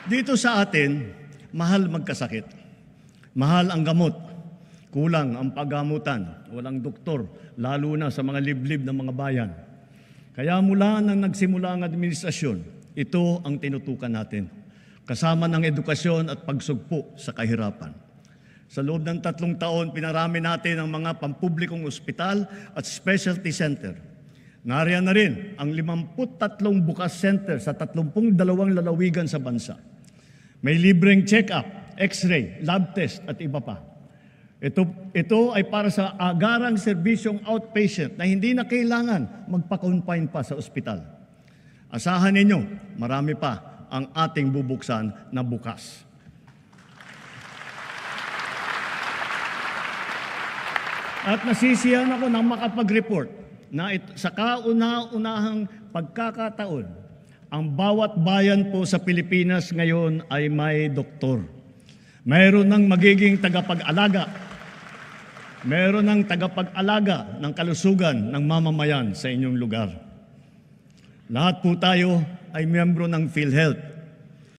Dito sa atin, mahal magkasakit. Mahal ang gamot. Kulang ang paggamutan. Walang doktor, lalo na sa mga liblib ng mga bayan. Kaya mula nang nagsimula ang administrasyon, ito ang tinutukan natin. Kasama ng edukasyon at pagsugpo sa kahirapan. Sa loob ng 3 taon, pinarami natin ang mga pampublikong ospital at specialty center. Nariyan na rin ang 53 bukas center sa 32 lalawigan sa bansa. May libreng check-up, x-ray, lab test at iba pa. Ito ay para sa agarang serbisyong outpatient na hindi na kailangan magpa-confine pa sa ospital. Asahan ninyo, marami pa ang ating bubuksan na bukas. At nasisiyahan ako nang makapag-report na sa kauna-unahang pagkakataon, ang bawat bayan po sa Pilipinas ngayon ay may doktor. Mayroon ng magiging tagapag-alaga. Mayroon ng tagapag-alaga ng kalusugan ng mamamayan sa inyong lugar. Lahat po tayo ay miyembro ng PhilHealth.